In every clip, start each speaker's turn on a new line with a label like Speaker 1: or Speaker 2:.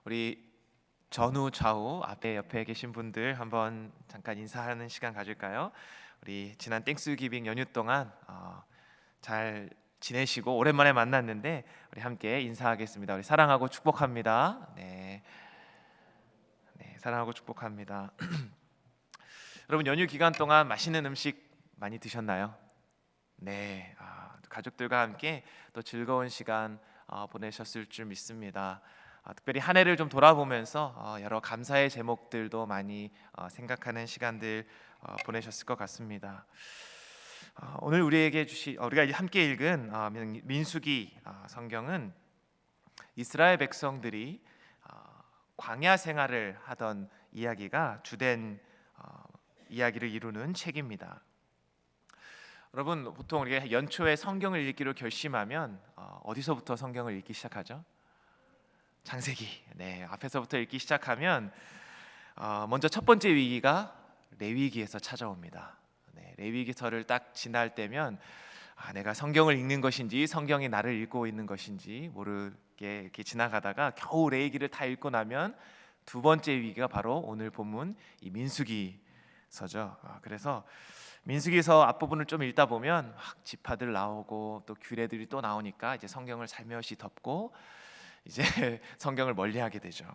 Speaker 1: 우리 전후 좌우 앞에 옆에 계신 분들 한번 잠깐 인사하는 시간 가질까요? 우리 지난 땡스기빙 연휴 동안 잘 지내시고 오랜만에 만났는데 우리 함께 인사하겠습니다. 우리 사랑하고 축복합니다. 네, 사랑하고 축복합니다. 여러분 연휴 기간 동안 맛있는 음식 많이 드셨나요? 네, 가족들과 함께 또 즐거운 시간 보내셨을 줄 믿습니다. 특별히 한 해를 좀 돌아보면서 여러 감사의 제목들도 많이 생각하는 시간들 보내셨을 것 같습니다. 오늘 우리가 함께 읽은 민수기 성경은 이스라엘 백성들이 광야 생활을 하던 이야기가 주된 이야기를 이루는 책입니다. 여러분 보통 우리가 연초에 성경을 읽기로 결심하면 어디서부터 성경을 읽기 시작하죠? 창세기. 네, 앞에서부터 읽기 시작하면 먼저 첫 번째 위기가 레위기에서 찾아옵니다. 네, 레위기서를 딱 지날 때면 내가 성경을 읽는 것인지 성경이 나를 읽고 있는 것인지 모르게 이렇게 지나가다가 겨우 레위기를 다 읽고 나면 두 번째 위기가 바로 오늘 본문 이 민수기서죠. 그래서 민수기서 앞부분을 좀 읽다 보면 막 지파들 나오고 또 규례들이 또 나오니까 이제 성경을 살며시 덮고 이제 성경을 멀리하게 되죠.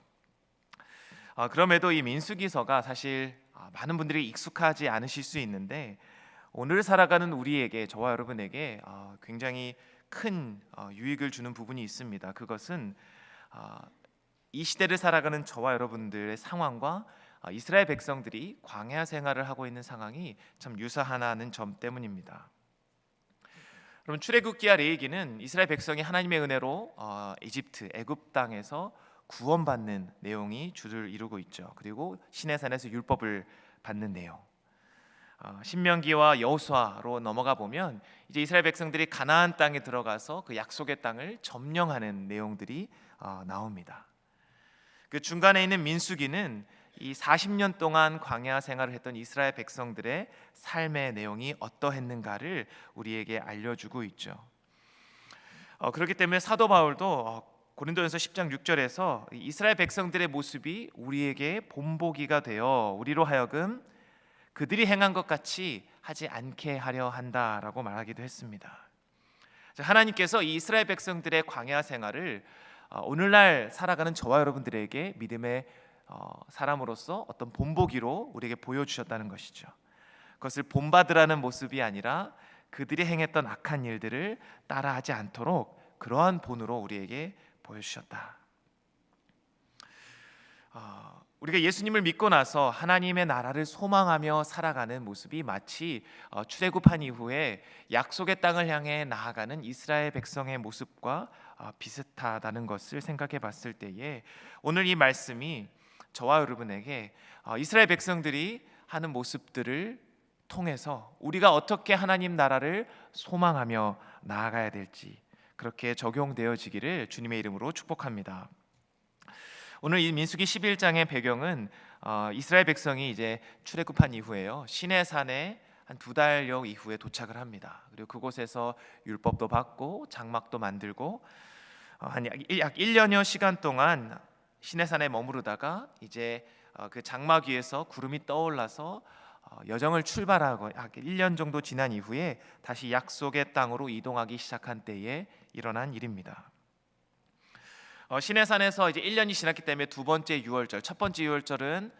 Speaker 1: 그럼에도 이 민수기서가 사실 많은 분들이 익숙하지 않으실 수 있는데 오늘 살아가는 우리에게, 저와 여러분에게 굉장히 큰 유익을 주는 부분이 있습니다. 그것은 이 시대를 살아가는 저와 여러분들의 상황과 이스라엘 백성들이 광야 생활을 하고 있는 상황이 참 유사하다는 점 때문입니다. 그럼 출애굽기와 레위기는 이스라엘 백성이 하나님의 은혜로 애굽 땅에서 구원받는 내용이 주를 이루고 있죠. 그리고 시내산에서 율법을 받는 내용. 신명기와 여호수아로 넘어가 보면 이제 이스라엘 백성들이 가나안 땅에 들어가서 그 약속의 땅을 점령하는 내용들이 나옵니다. 그 중간에 있는 민수기는 이 40년 동안 광야 생활을 했던 이스라엘 백성들의 삶의 내용이 어떠했는가를 우리에게 알려주고 있죠. 그렇기 때문에 사도 바울도 고린도전서 10장 6절에서 이스라엘 백성들의 모습이 우리에게 본보기가 되어 우리로 하여금 그들이 행한 것 같이 하지 않게 하려 한다라고 말하기도 했습니다. 하나님께서 이 이스라엘 백성들의 광야 생활을 오늘날 살아가는 저와 여러분들에게 믿음의 사람으로서 어떤 본보기로 우리에게 보여주셨다는 것이죠. 그것을 본받으라는 모습이 아니라 그들이 행했던 악한 일들을 따라하지 않도록 그러한 본으로 우리에게 보여주셨다. 우리가 예수님을 믿고 나서 하나님의 나라를 소망하며 살아가는 모습이 마치 출애굽한 이후에 약속의 땅을 향해 나아가는 이스라엘 백성의 모습과 비슷하다는 것을 생각해 봤을 때에 오늘 이 말씀이 저와 여러분에게 이스라엘 백성들이 하는 모습들을 통해서 우리가 어떻게 하나님 나라를 소망하며 나아가야 될지 그렇게 적용되어지기를 주님의 이름으로 축복합니다. 오늘 이 민수기 11장의 배경은 이스라엘 백성이 이제 출애굽한 이후에요. 시내산에 한 2달여 이후에 도착을 합니다. 그리고 그곳에서 율법도 받고 장막도 만들고 약 1년여 시간 동안 시내산에 머무르다가 이제 그 장막 위에서 구름이 떠올라서 여정을 출발하고 약 1년 정도 지난 이후에 다시 약속의 땅으로 이동하기 시작한 때에 일어난 일입니다. 시내산에서 이제 1년이 지났기 때문에 두 번째 유월절, 첫 번째 유월절은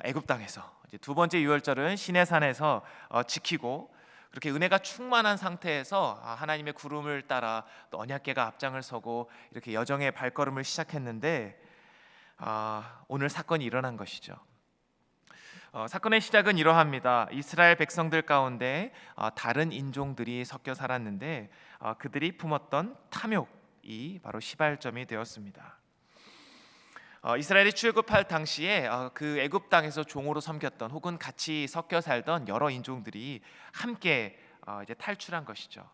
Speaker 1: 애굽 땅에서, 이제 두 번째 유월절은 시내산에서 지키고 그렇게 은혜가 충만한 상태에서 하나님의 구름을 따라 또 언약궤가 앞장을 서고 이렇게 여정의 발걸음을 시작했는데 오늘 사건이 일어난 것이죠. 사건의 시작은 이러합니다. 이스라엘 백성들 가운데 다른 인종들이 섞여 살았는데 그들이 품었던 탐욕이 바로 시발점이 되었습니다. 이스라엘이 출애굽할 당시에 그 애굽 땅에서 종으로 섬겼던 혹은 같이 섞여 살던 여러 인종들이 함께 이제 탈출한 것이죠.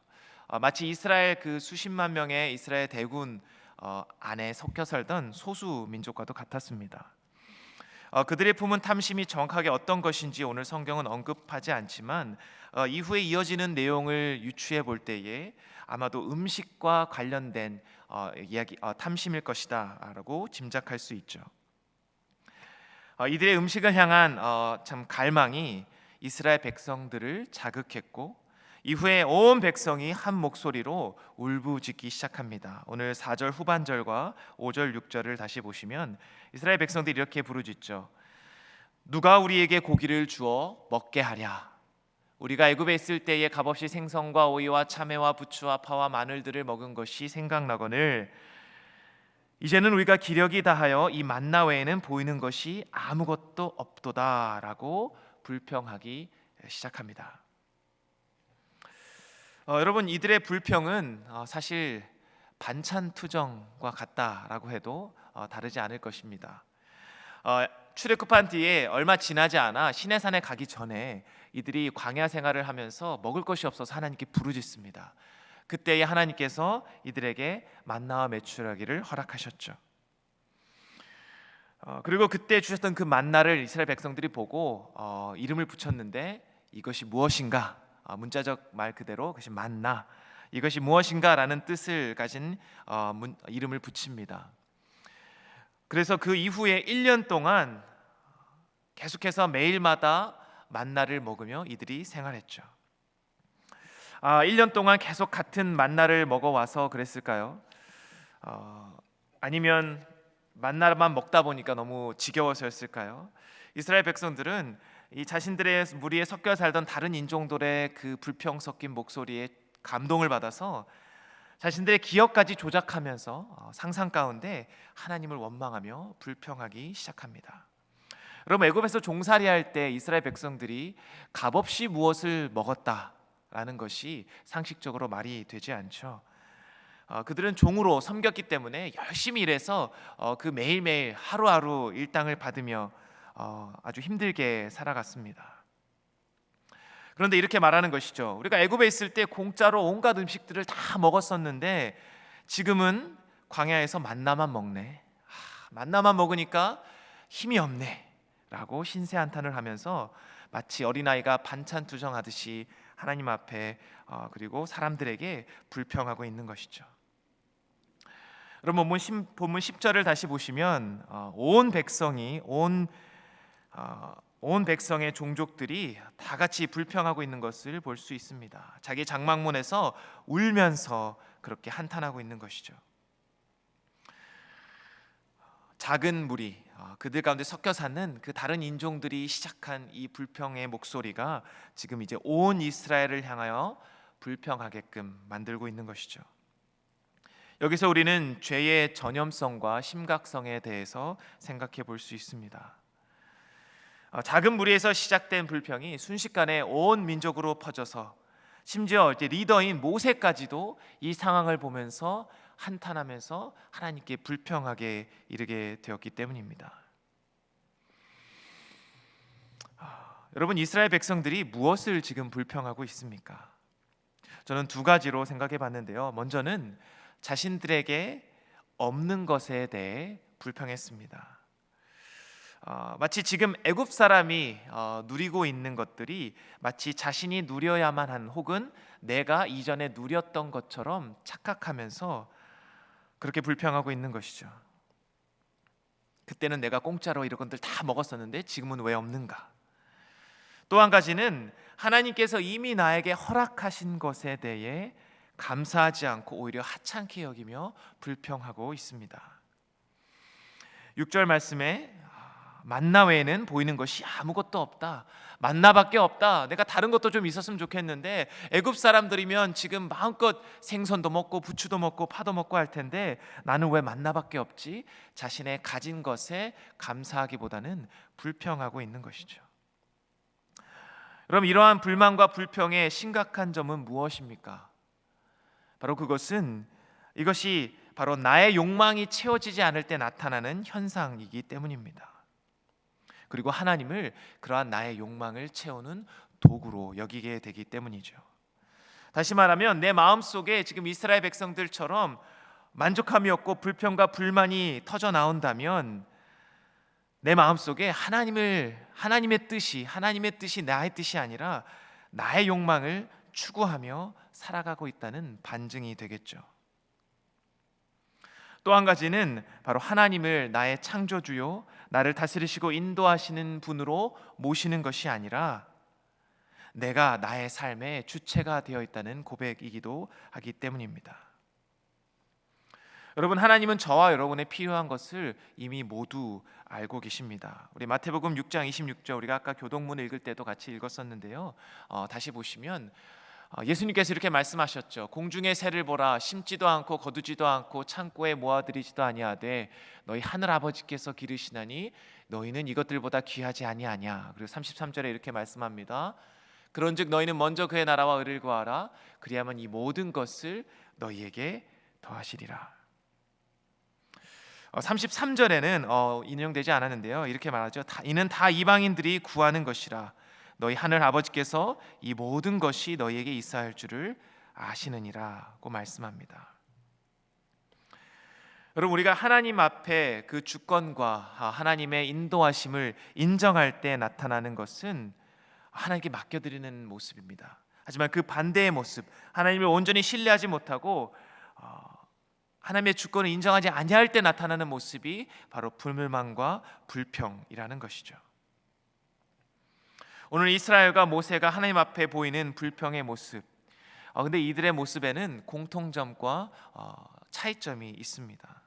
Speaker 1: 마치 이스라엘 그 수십만 명의 이스라엘 대군 안에 섞여 살던 소수 민족과도 같았습니다. 그들의 품은 탐심이 정확하게 어떤 것인지 오늘 성경은 언급하지 않지만 이후에 이어지는 내용을 유추해 볼 때에 아마도 음식과 관련된 이야기, 탐심일 것이다라고 짐작할 수 있죠. 이들의 음식을 향한 참 갈망이 이스라엘 백성들을 자극했고 이후에 온 백성이 한 목소리로 울부짖기 시작합니다. 오늘 4절 후반절과 5절 6절을 다시 보시면 이스라엘 백성들이 이렇게 부르짖죠. 누가 우리에게 고기를 주어 먹게 하랴. 우리가 애굽에 있을 때에 값없이 생선과 오이와 참외와 부추와 파와 마늘들을 먹은 것이 생각나거늘 이제는 우리가 기력이 다하여 이 만나 외에는 보이는 것이 아무것도 없도다라고 불평하기 시작합니다. 여러분, 이들의 불평은 사실 반찬 투정과 같다라고 해도 다르지 않을 것입니다. 출애굽한 뒤에 얼마 지나지 않아 시내산에 가기 전에 이들이 광야 생활을 하면서 먹을 것이 없어서 하나님께 부르짖습니다. 그때에 하나님께서 이들에게 만나와 메추라기를 허락하셨죠. 그리고 그때 주셨던 그 만나를 이스라엘 백성들이 보고 이름을 붙였는데 이것이 무엇인가? 문자적 말 그대로 그것이 만나, 이것이 무엇인가라는 뜻을 가진 이름을 붙입니다. 그래서 그 이후에 1년 동안 계속해서 매일마다 만나를 먹으며 이들이 생활했죠. 1년 동안 계속 같은 만나를 먹어와서 그랬을까요? 아니면 만나만 먹다 보니까 너무 지겨워서였을까요? 이스라엘 백성들은 이 자신들의 무리에 섞여 살던 다른 인종들의 그 불평 섞인 목소리에 감동을 받아서 자신들의 기억까지 조작하면서 상상 가운데 하나님을 원망하며 불평하기 시작합니다. 여러분, 애굽에서 종살이할 때 이스라엘 백성들이 값없이 무엇을 먹었다라는 것이 상식적으로 말이 되지 않죠. 그들은 종으로 섬겼기 때문에 열심히 일해서 그 매일매일 하루하루 일당을 받으며 아주 힘들게 살아갔습니다. 그런데 이렇게 말하는 것이죠. 우리가 애굽에 있을 때 공짜로 온갖 음식들을 다 먹었었는데 지금은 광야에서 만나만 먹네. 만나만 먹으니까 힘이 없네 라고 신세한탄을 하면서 마치 어린아이가 반찬 투정하듯이 하나님 앞에 그리고 사람들에게 불평하고 있는 것이죠. 여러분, 본문 10절을 다시 보시면 온 백성이 온 백성의 종족들이 다 같이 불평하고 있는 것을 볼 수 있습니다. 자기 장막문에서 울면서 그렇게 한탄하고 있는 것이죠. 작은 무리, 그들 가운데 섞여 사는 그 다른 인종들이 시작한 이 불평의 목소리가 지금 이제 온 이스라엘을 향하여 불평하게끔 만들고 있는 것이죠. 여기서 우리는 죄의 전염성과 심각성에 대해서 생각해 볼 수 있습니다. 작은 무리에서 시작된 불평이 순식간에 온 민족으로 퍼져서 심지어 이제 리더인 모세까지도 이 상황을 보면서 한탄하면서 하나님께 불평하게 이르게 되었기 때문입니다. 여러분, 이스라엘 백성들이 무엇을 지금 불평하고 있습니까? 저는 두 가지로 생각해 봤는데요. 먼저는 자신들에게 없는 것에 대해 불평했습니다. 마치 지금 애굽 사람이 누리고 있는 것들이 마치 자신이 누려야만 한 혹은 내가 이전에 누렸던 것처럼 착각하면서 그렇게 불평하고 있는 것이죠. 그때는 내가 공짜로 이런 것들 다 먹었었는데 지금은 왜 없는가? 또 한 가지는 하나님께서 이미 나에게 허락하신 것에 대해 감사하지 않고 오히려 하찮게 여기며 불평하고 있습니다. 6절 말씀에 만나 외에는 보이는 것이 아무것도 없다. 만나밖에 없다. 내가 다른 것도 좀 있었으면 좋겠는데 애굽 사람들이면 지금 마음껏 생선도 먹고 부추도 먹고 파도 먹고 할 텐데 나는 왜 만나밖에 없지? 자신의 가진 것에 감사하기보다는 불평하고 있는 것이죠. 그럼 이러한 불만과 불평의 심각한 점은 무엇입니까? 바로 이것이 바로 나의 욕망이 채워지지 않을 때 나타나는 현상이기 때문입니다. 그리고 하나님을 그러한 나의 욕망을 채우는 도구로 여기게 되기 때문이죠. 다시 말하면 내 마음속에 지금 이스라엘 백성들처럼 만족함이 없고 불평과 불만이 터져 나온다면 내 마음속에 하나님의 뜻이 나의 뜻이 아니라 나의 욕망을 추구하며 살아가고 있다는 반증이 되겠죠. 또 한 가지는 바로 하나님을 나의 창조주요, 나를 다스리시고 인도하시는 분으로 모시는 것이 아니라 내가 나의 삶의 주체가 되어 있다는 고백이기도 하기 때문입니다. 여러분, 하나님은 저와 여러분의 필요한 것을 이미 모두 알고 계십니다. 우리 마태복음 6장 26절, 우리가 아까 교동문 읽을 때도 같이 읽었었는데요. 다시 보시면 예수님께서 이렇게 말씀하셨죠. 공중의 새를 보라, 심지도 않고 거두지도 않고 창고에 모아들이지도 아니하되 너희 하늘 아버지께서 기르시나니 너희는 이것들보다 귀하지 아니하냐. 그리고 33절에 이렇게 말씀합니다. 그런즉 너희는 먼저 그의 나라와 의를 구하라. 그리하면 이 모든 것을 너희에게 더하시리라. 33절에는 인용되지 않았는데요, 이렇게 말하죠. 이는 다 이방인들이 구하는 것이라. 너희 하늘 아버지께서 이 모든 것이 너희에게 있어야 할 줄을 아시느니라고 말씀합니다. 여러분, 우리가 하나님 앞에 그 주권과 하나님의 인도하심을 인정할 때 나타나는 것은 하나님께 맡겨드리는 모습입니다. 하지만 그 반대의 모습, 하나님을 온전히 신뢰하지 못하고 하나님의 주권을 인정하지 아니할 때 나타나는 모습이 바로 불만과 불평이라는 것이죠. 오늘 이스라엘과 모세가 하나님 앞에 보이는 불평의 모습, 근데 이들의 모습에는 공통점과 차이점이 있습니다.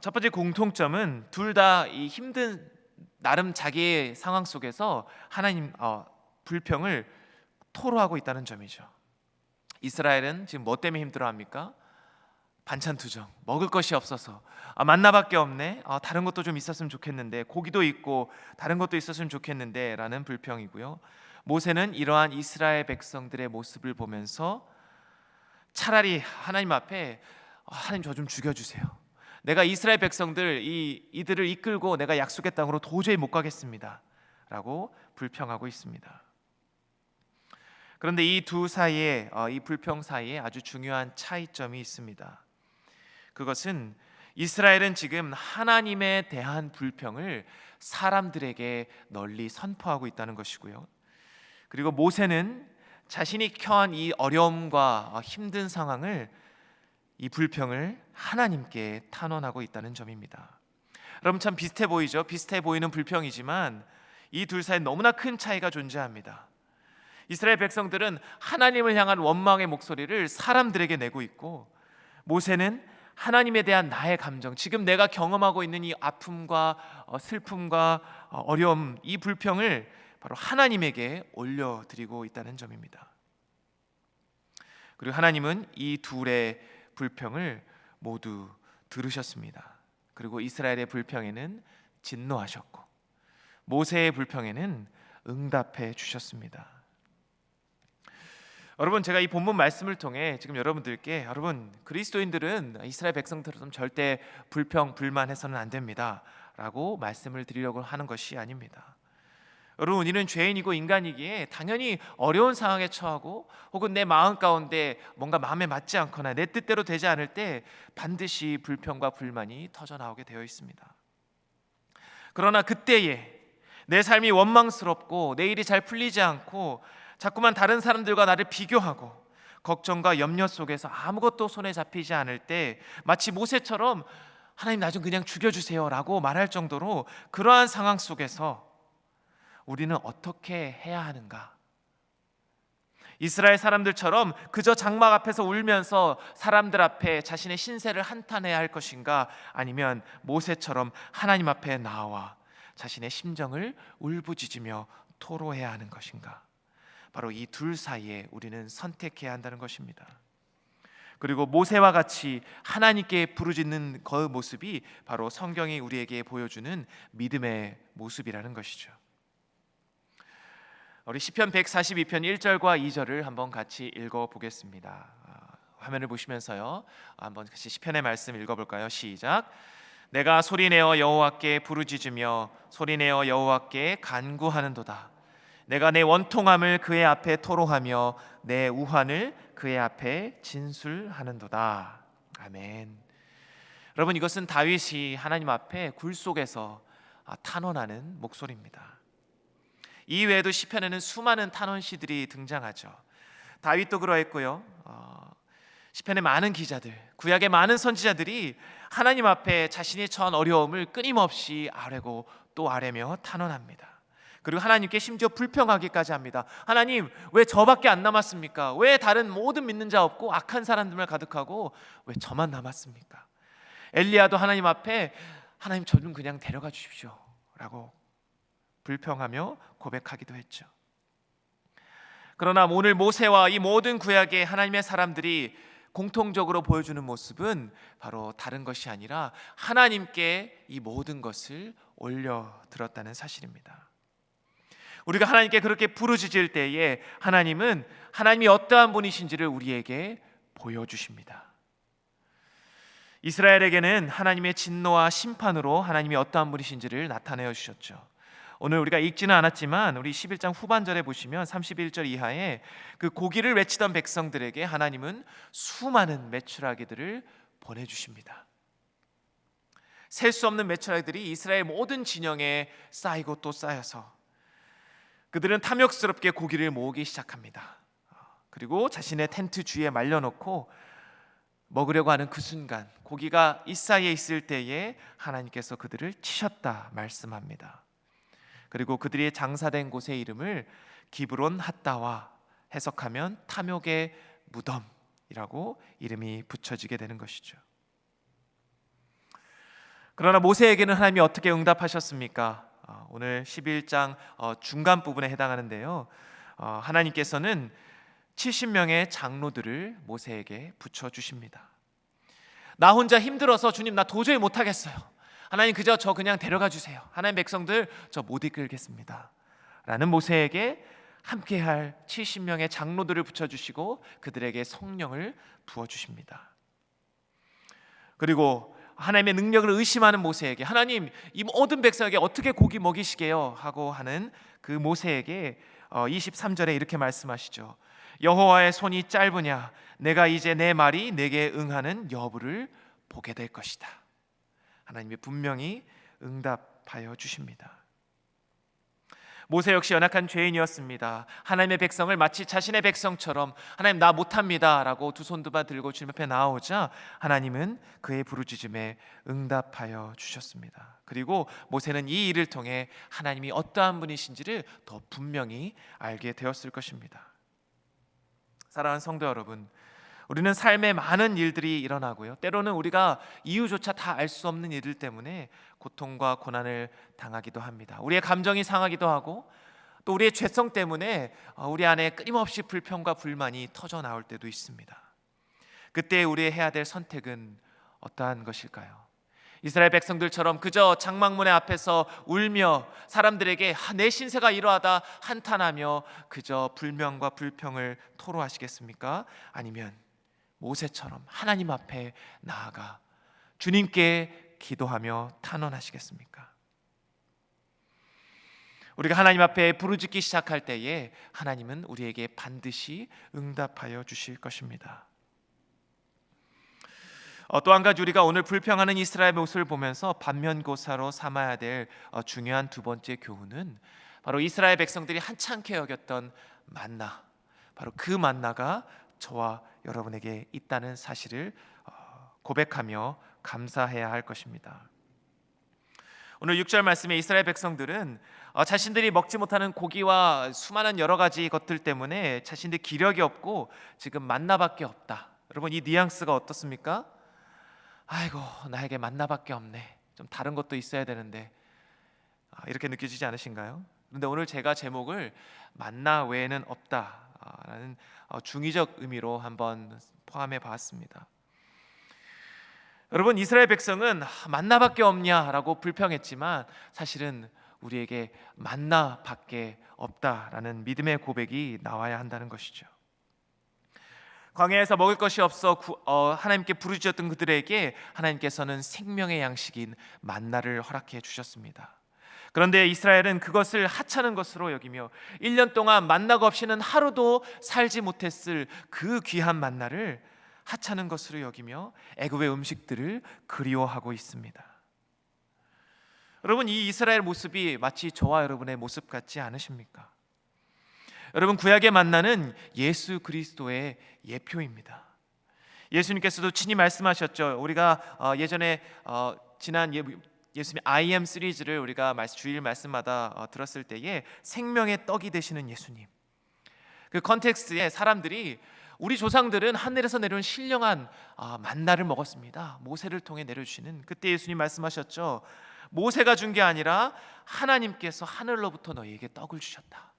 Speaker 1: 첫 번째 공통점은 둘 다 이 힘든 나름 자기의 상황 속에서 하나님 불평을 토로하고 있다는 점이죠. 이스라엘은 지금 뭐 때문에 힘들어합니까? 반찬 투정, 먹을 것이 없어서 만나밖에 없네. 다른 것도 좀 있었으면 좋겠는데, 고기도 있고 다른 것도 있었으면 좋겠는데 라는 불평이고요. 모세는 이러한 이스라엘 백성들의 모습을 보면서 차라리 하나님 앞에 하나님 저 좀 죽여주세요. 내가 이스라엘 백성들 이들을 이끌고 내가 약속의 땅으로 도저히 못 가겠습니다 라고 불평하고 있습니다. 그런데 이 두 사이에, 이 불평 사이에 아주 중요한 차이점이 있습니다. 그것은 이스라엘은 지금 하나님에 대한 불평을 사람들에게 널리 선포하고 있다는 것이고요. 그리고 모세는 자신이 처한 이 어려움과 힘든 상황을, 이 불평을 하나님께 탄원하고 있다는 점입니다. 여러분, 참 비슷해 보이죠? 비슷해 보이는 불평이지만 이 둘 사이에 너무나 큰 차이가 존재합니다. 이스라엘 백성들은 하나님을 향한 원망의 목소리를 사람들에게 내고 있고, 모세는 하나님에 대한 나의 감정, 지금 내가 경험하고 있는 이 아픔과 슬픔과 어려움, 이 불평을 바로 하나님에게 올려드리고 있다는 점입니다. 그리고 하나님은 이 둘의 불평을 모두 들으셨습니다. 그리고 이스라엘의 불평에는 진노하셨고 모세의 불평에는 응답해 주셨습니다. 여러분, 제가 이 본문 말씀을 통해 지금 여러분들께, 여러분, 그리스도인들은 이스라엘 백성들처럼 절대 불평, 불만해서는 안 됩니다 라고 말씀을 드리려고 하는 것이 아닙니다. 여러분, 우리는 죄인이고 인간이기에 당연히 어려운 상황에 처하고 혹은 내 마음 가운데 뭔가 마음에 맞지 않거나 내 뜻대로 되지 않을 때 반드시 불평과 불만이 터져나오게 되어 있습니다. 그러나 그때에 내 삶이 원망스럽고 내 일이 잘 풀리지 않고 자꾸만 다른 사람들과 나를 비교하고 걱정과 염려 속에서 아무것도 손에 잡히지 않을 때 마치 모세처럼 하나님 나 좀 그냥 죽여주세요 라고 말할 정도로 그러한 상황 속에서 우리는 어떻게 해야 하는가? 이스라엘 사람들처럼 그저 장막 앞에서 울면서 사람들 앞에 자신의 신세를 한탄해야 할 것인가? 아니면 모세처럼 하나님 앞에 나와 자신의 심정을 울부짖으며 토로해야 하는 것인가? 바로 이 둘 사이에 우리는 선택해야 한다는 것입니다. 그리고 모세와 같이 하나님께 부르짖는 그 모습이 바로 성경이 우리에게 보여주는 믿음의 모습이라는 것이죠. 우리 시편 142편 1절과 2절을 한번 같이 읽어보겠습니다. 화면을 보시면서요, 한번 같이 시편의 말씀 읽어볼까요? 시작. 내가 소리내어 여호와께 부르짖으며 소리내어 여호와께 간구하는도다. 내가 내 원통함을 그의 앞에 토로하며 내 우환을 그의 앞에 진술하는도다. 아멘. 여러분, 이것은 다윗이 하나님 앞에 굴 속에서 탄원하는 목소리입니다. 이 외에도 시편에는 수많은 탄원시들이 등장하죠. 다윗도 그러했고요. 시편의 많은 기자들, 구약의 많은 선지자들이 하나님 앞에 자신이 처한 어려움을 끊임없이 아뢰고 또 아뢰며 탄원합니다. 그리고 하나님께 심지어 불평하기까지 합니다. 하나님, 왜 저밖에 안 남았습니까? 왜 다른 모든 믿는 자 없고 악한 사람들만 가득하고 왜 저만 남았습니까? 엘리야도 하나님 앞에 하나님 저 좀 그냥 데려가 주십시오 라고 불평하며 고백하기도 했죠. 그러나 오늘 모세와 이 모든 구약의 하나님의 사람들이 공통적으로 보여주는 모습은 바로 다른 것이 아니라 하나님께 이 모든 것을 올려드렸다는 사실입니다. 우리가 하나님께 그렇게 부르짖을 때에 하나님이 어떠한 분이신지를 우리에게 보여주십니다. 이스라엘에게는 하나님의 진노와 심판으로 하나님이 어떠한 분이신지를 나타내어 주셨죠. 오늘 우리가 읽지는 않았지만 우리 11장 후반절에 보시면 31절 이하에 그 고기를 외치던 백성들에게 하나님은 수많은 메추라기들을 보내주십니다. 셀 수 없는 메추라기들이 이스라엘 모든 진영에 쌓이고 또 쌓여서 그들은 탐욕스럽게 고기를 모으기 시작합니다. 그리고 자신의 텐트 주위에 말려놓고 먹으려고 하는 그 순간 고기가 이 사이에 있을 때에 하나님께서 그들을 치셨다 말씀합니다. 그리고 그들이 장사된 곳의 이름을 기브론 핫다와 해석하면 탐욕의 무덤이라고 이름이 붙여지게 되는 것이죠. 그러나 모세에게는 하나님이 어떻게 응답하셨습니까? 오늘 11장 중간 부분에 해당하는데요. 하나님께서는 70명의 장로들을 모세에게 붙여주십니다. 나 혼자 힘들어서 주님 나 도저히 못하겠어요. 하나님 그저 저 그냥 데려가 주세요. 하나님 백성들 저 못 이끌겠습니다 라는 모세에게 함께할 70명의 장로들을 붙여주시고 그들에게 성령을 부어주십니다. 그리고 하나님의 능력을 의심하는 모세에게 하나님 이 모든 백성에게 어떻게 고기 먹이시게요? 하고 하는 그 모세에게 23절에 이렇게 말씀하시죠. 여호와의 손이 짧으냐 내가 이제 내 말이 내게 응하는 여부를 보게 될 것이다. 하나님이 분명히 응답하여 주십니다. 모세 역시 연약한 죄인이었습니다. 하나님의 백성을 마치 자신의 백성처럼 하나님 나 못합니다 라고 두 손 두 발 들고 주님 앞에 나오자 하나님은 그의 부르짖음에 응답하여 주셨습니다. 그리고 모세는 이 일을 통해 하나님이 어떠한 분이신지를 더 분명히 알게 되었을 것입니다. 사랑하는 성도 여러분, 우리는 삶에 많은 일들이 일어나고요. 때로는 우리가 이유조차 다 알 수 없는 일들 때문에 고통과 고난을 당하기도 합니다. 우리의 감정이 상하기도 하고 또 우리의 죄성 때문에 우리 안에 끊임없이 불평과 불만이 터져 나올 때도 있습니다. 그때 우리의 해야 될 선택은 어떠한 것일까요? 이스라엘 백성들처럼 그저 장막문의 앞에서 울며 사람들에게 내 신세가 이러하다 한탄하며 그저 불명과 불평을 토로하시겠습니까? 아니면 모세처럼 하나님 앞에 나아가 주님께 기도하며 탄원하시겠습니까? 우리가 하나님 앞에 부르짖기 시작할 때에 하나님은 우리에게 반드시 응답하여 주실 것입니다. 또 한 가지 우리가 오늘 불평하는 이스라엘 모습을 보면서 반면교사로 삼아야 될 중요한 두 번째 교훈은 바로 이스라엘 백성들이 한창케 여겼던 만나, 바로 그 만나가 저와 여러분에게 있다는 사실을 고백하며 감사해야 할 것입니다. 오늘 6절 말씀에 이스라엘 백성들은 자신들이 먹지 못하는 고기와 수많은 여러 가지 것들 때문에 자신들 기력이 없고 지금 만나밖에 없다. 여러분 이 뉘앙스가 어떻습니까? 아이고 나에게 만나밖에 없네. 좀 다른 것도 있어야 되는데 이렇게 느껴지지 않으신가요? 그런데 오늘 제가 제목을 만나 외에는 없다라는 중의적 의미로 한번 포함해 봤습니다. 여러분 이스라엘 백성은 만나밖에 없냐라고 불평했지만 사실은 우리에게 만나밖에 없다라는 믿음의 고백이 나와야 한다는 것이죠. 광야에서 먹을 것이 없어 하나님께 부르짖었던 그들에게 하나님께서는 생명의 양식인 만나를 허락해 주셨습니다. 그런데 이스라엘은 그것을 하찮은 것으로 여기며 1년 동안 만나가 없이는 하루도 살지 못했을 그 귀한 만나를 하찮은 것으로 여기며 애굽의 음식들을 그리워하고 있습니다. 여러분, 이 이스라엘 모습이 마치 저와 여러분의 모습 같지 않으십니까? 여러분, 구약의 만나는 예수 그리스도의 예표입니다. 예수님께서도 친히 말씀하셨죠. 우리가 예전에 지난 예수님의 I am 시리즈를 우리가 주일 말씀마다 들었을 때에 생명의 떡이 되시는 예수님, 그 컨텍스트에 사람들이 우리 조상들은 하늘에서 내려온 신령한 만나를 먹었습니다. 모세를 통해 내려주시는, 그때 예수님 말씀하셨죠. 모세가 준 게 아니라 하나님께서 하늘로부터 너희에게 떡을 주셨다.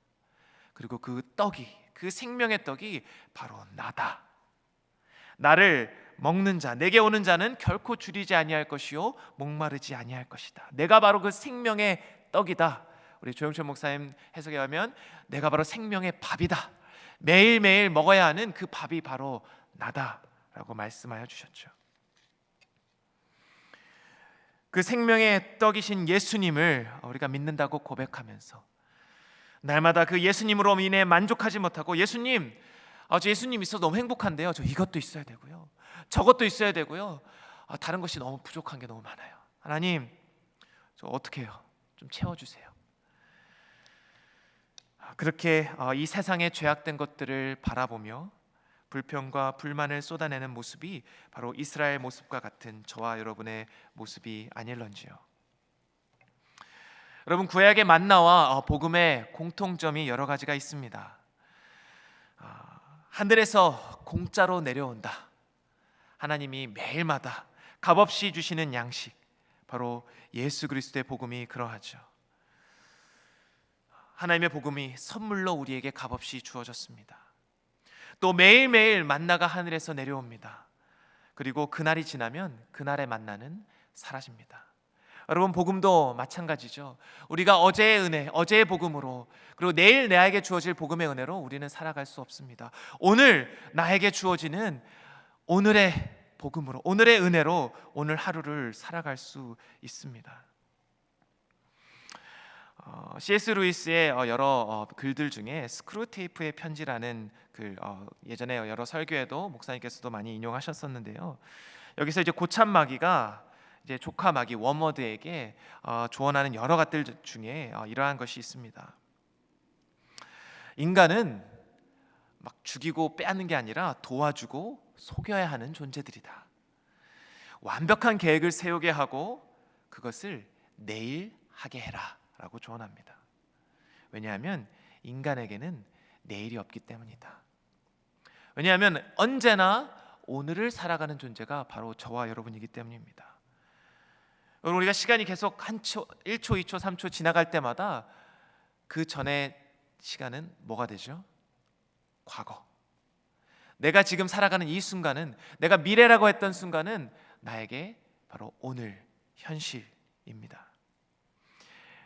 Speaker 1: 그리고 그 떡이, 그 생명의 떡이 바로 나다. 나를 먹는 자, 내게 오는 자는 결코 줄이지 아니할 것이요 목마르지 아니할 것이다. 내가 바로 그 생명의 떡이다. 우리 조영철 목사님 해석에 하면 내가 바로 생명의 밥이다. 매일매일 먹어야 하는 그 밥이 바로 나다라고 말씀하여 주셨죠. 그 생명의 떡이신 예수님을 우리가 믿는다고 고백하면서 날마다 그 예수님으로 인해 만족하지 못하고, 예수님, 저 예수님 있어서 너무 행복한데요, 저 이것도 있어야 되고요, 저것도 있어야 되고요, 다른 것이 너무 부족한 게 너무 많아요. 하나님, 저 어떻게 해요? 좀 채워주세요. 그렇게 이 세상의 죄악된 것들을 바라보며 불평과 불만을 쏟아내는 모습이 바로 이스라엘 모습과 같은 저와 여러분의 모습이 아닐런지요. 여러분, 구약의 만나와 복음의 공통점이 여러 가지가 있습니다. 하늘에서 공짜로 내려온다. 하나님이 매일마다 값없이 주시는 양식, 바로 예수 그리스도의 복음이 그러하죠. 하나님의 복음이 선물로 우리에게 값없이 주어졌습니다. 또 매일매일 만나가 하늘에서 내려옵니다. 그리고 그날이 지나면 그날의 만나는 사라집니다. 여러분, 복음도 마찬가지죠. 우리가 어제의 은혜, 어제의 복음으로, 그리고 내일 나에게 주어질 복음의 은혜로 우리는 살아갈 수 없습니다. 오늘 나에게 주어지는 오늘의 복음으로, 오늘의 은혜로 오늘 하루를 살아갈 수 있습니다. C.S. 루이스의 여러 글들 중에 스크루테이프의 편지라는 글, 예전에 여러 설교에도 목사님께서도 많이 인용하셨었는데요. 여기서 이제 고참 마귀가 이제 조카 마귀 워머드에게 조언하는 여러 것들 중에 이러한 것이 있습니다. 인간은 막 죽이고 빼앗는 게 아니라 도와주고 속여야 하는 존재들이다. 완벽한 계획을 세우게 하고 그것을 내일 하게 해라 라고 조언합니다. 왜냐하면 인간에게는 내일이 없기 때문이다. 왜냐하면 언제나 오늘을 살아가는 존재가 바로 저와 여러분이기 때문입니다. 여러분, 우리가 시간이 계속 1초, 2초, 3초 지나갈 때마다 그 전의 시간은 뭐가 되죠? 과거. 내가 지금 살아가는 이 순간은, 내가 미래라고 했던 순간은 나에게 바로 오늘, 현실입니다.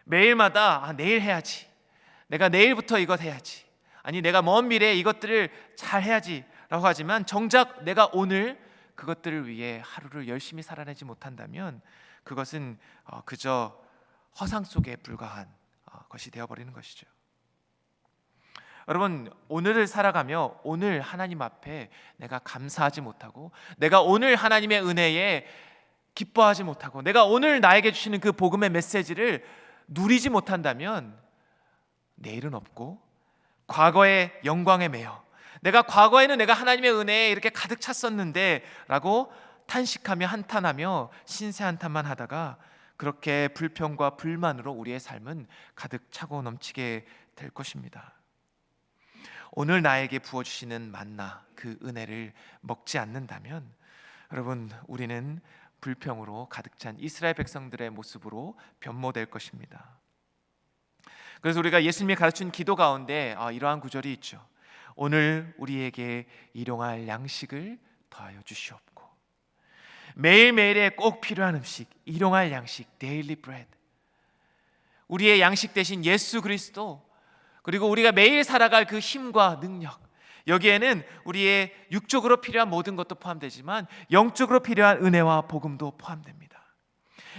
Speaker 1: 매일마다 내일 해야지, 내가 내일부터 이것 해야지, 아니 내가 먼 미래에 이것들을 잘 해야지 라고 하지만 정작 내가 오늘 그것들을 위해 하루를 열심히 살아내지 못한다면 그것은 그저 허상 속에 불과한 것이 되어버리는 것이죠. 여러분, 오늘을 살아가며 오늘 하나님 앞에 내가 감사하지 못하고, 내가 오늘 하나님의 은혜에 기뻐하지 못하고, 내가 오늘 나에게 주시는 그 복음의 메시지를 누리지 못한다면 내일은 없고 과거의 영광에 매여 내가 과거에는 내가 하나님의 은혜에 이렇게 가득 찼었는데 라고 탄식하며 한탄하며 신세 한탄만 하다가 그렇게 불평과 불만으로 우리의 삶은 가득 차고 넘치게 될 것입니다. 오늘 나에게 부어주시는 만나, 그 은혜를 먹지 않는다면 여러분, 우리는 불평으로 가득 찬 이스라엘 백성들의 모습으로 변모될 것입니다. 그래서 우리가 예수님이 가르친 기도 가운데 이러한 구절이 있죠. 오늘 우리에게 일용할 양식을 더하여 주시옵고. 매일매일에 꼭 필요한 음식, 일용할 양식, daily bread, 우리의 양식 대신 예수 그리스도, 그리고 우리가 매일 살아갈 그 힘과 능력, 여기에는 우리의 육적으로 필요한 모든 것도 포함되지만 영적으로 필요한 은혜와 복음도 포함됩니다.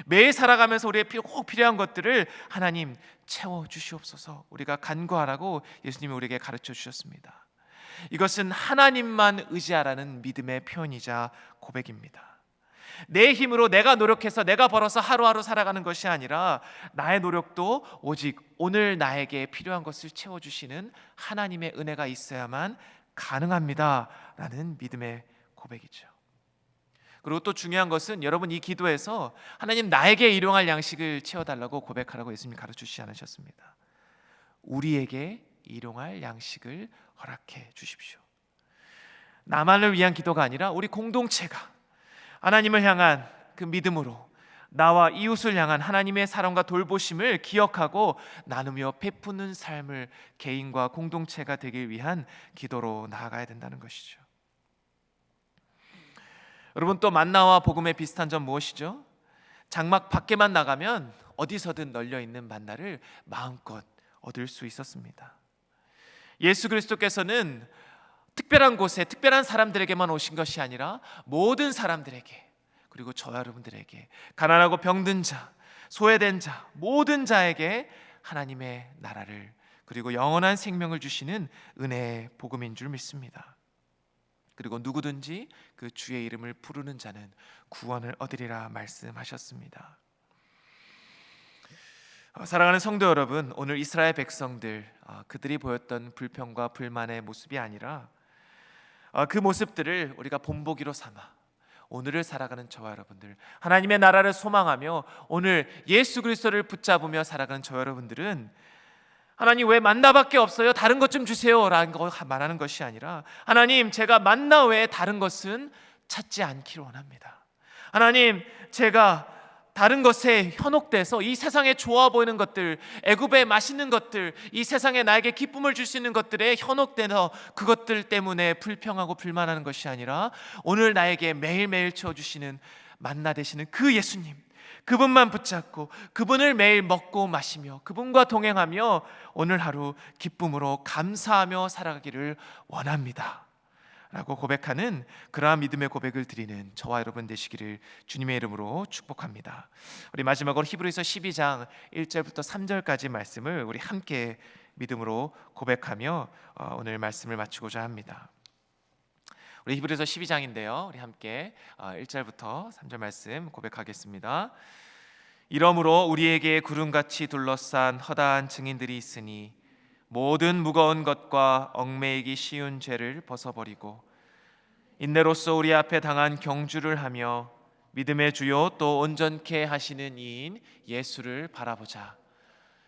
Speaker 1: 매일 살아가면서 우리의 꼭 필요한 것들을 하나님 채워주시옵소서, 우리가 간구하라고 예수님이 우리에게 가르쳐 주셨습니다. 이것은 하나님만 의지하라는 믿음의 표현이자 고백입니다. 내 힘으로 내가 노력해서 내가 벌어서 하루하루 살아가는 것이 아니라 나의 노력도 오직 오늘 나에게 필요한 것을 채워주시는 하나님의 은혜가 있어야만 가능합니다 라는 믿음의 고백이죠. 그리고 또 중요한 것은 여러분, 이 기도에서 하나님 나에게 일용할 양식을 채워달라고 고백하라고 예수님이 가르치지 않으셨습니다. 우리에게 일용할 양식을 허락해 주십시오. 나만을 위한 기도가 아니라 우리 공동체가 하나님을 향한 그 믿음으로 나와 이웃을 향한 하나님의 사랑과 돌보심을 기억하고 나누며 베푸는 삶을 개인과 공동체가 되길 위한 기도로 나아가야 된다는 것이죠. 여러분, 또 만나와 복음의 비슷한 점 무엇이죠? 장막 밖에만 나가면 어디서든 널려있는 만나를 마음껏 얻을 수 있었습니다. 예수 그리스도께서는 특별한 곳에 특별한 사람들에게만 오신 것이 아니라 모든 사람들에게, 그리고 저와 여러분들에게, 가난하고 병든 자, 소외된 자, 모든 자에게 하나님의 나라를 그리고 영원한 생명을 주시는 은혜의 복음인 줄 믿습니다. 그리고 누구든지 그 주의 이름을 부르는 자는 구원을 얻으리라 말씀하셨습니다. 사랑하는 성도 여러분, 오늘 이스라엘 백성들, 그들이 보였던 불평과 불만의 모습이 아니라 그 모습들을 우리가 본보기로 삼아 오늘을 살아가는 저와 여러분들, 하나님의 나라를 소망하며 오늘 예수 그리스도를 붙잡으며 살아가는 저와 여러분들은 하나님 왜 만나밖에 없어요? 다른 것 좀 주세요 라는 거 말하는 것이 아니라 하나님, 제가 만나 외에 다른 것은 찾지 않기를 원합니다. 하나님, 제가 다른 것에 현혹돼서 이 세상에 좋아 보이는 것들, 애굽의 맛있는 것들, 이 세상에 나에게 기쁨을 줄 수 있는 것들에 현혹돼서 그것들 때문에 불평하고 불만하는 것이 아니라 오늘 나에게 매일매일 채워주시는 만나 되시는 그 예수님, 그분만 붙잡고 그분을 매일 먹고 마시며 그분과 동행하며 오늘 하루 기쁨으로 감사하며 살아가기를 원합니다 라고 고백하는 그러한 믿음의 고백을 드리는 저와 여러분 되시기를 주님의 이름으로 축복합니다. 우리 마지막으로 히브리서 12장 1절부터 3절까지 말씀을 우리 함께 믿음으로 고백하며 오늘 말씀을 마치고자 합니다. 우리 히브리서 12장인데요, 우리 함께 1절부터 3절 말씀 고백하겠습니다. 이러므로 우리에게 구름같이 둘러싼 허다한 증인들이 있으니 모든 무거운 것과 얽매이기 쉬운 죄를 벗어버리고 인내로써 우리 앞에 당한 경주를 하며 믿음의 주요 또 온전케 하시는 이인 예수를 바라보자.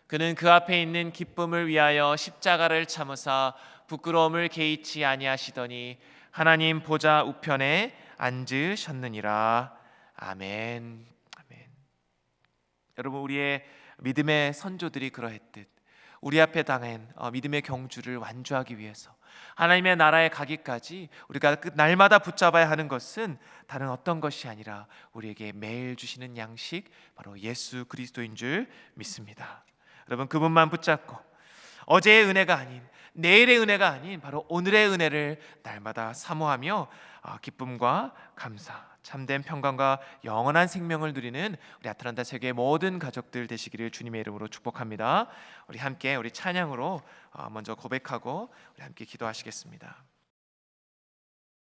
Speaker 1: 그는 그 앞에 있는 기쁨을 위하여 십자가를 참으사 부끄러움을 개의치 아니하시더니 하나님 보좌 우편에 앉으셨느니라. 아멘. 아멘. 여러분, 우리의 믿음의 선조들이 그러했듯 우리 앞에 당한 믿음의 경주를 완주하기 위해서 하나님의 나라에 가기까지 우리가 날마다 붙잡아야 하는 것은 다른 어떤 것이 아니라 우리에게 매일 주시는 양식, 바로 예수 그리스도인 줄 믿습니다. 여러분, 그분만 붙잡고 어제의 은혜가 아닌, 내일의 은혜가 아닌 바로 오늘의 은혜를 날마다 사모하며 기쁨과 감사, 참된 평강과 영원한 생명을 누리는 우리 아틀란타 세계의 모든 가족들 되시기를 주님의 이름으로 축복합니다. 우리 함께 우리 찬양으로 먼저 고백하고 우리 함께 기도하시겠습니다.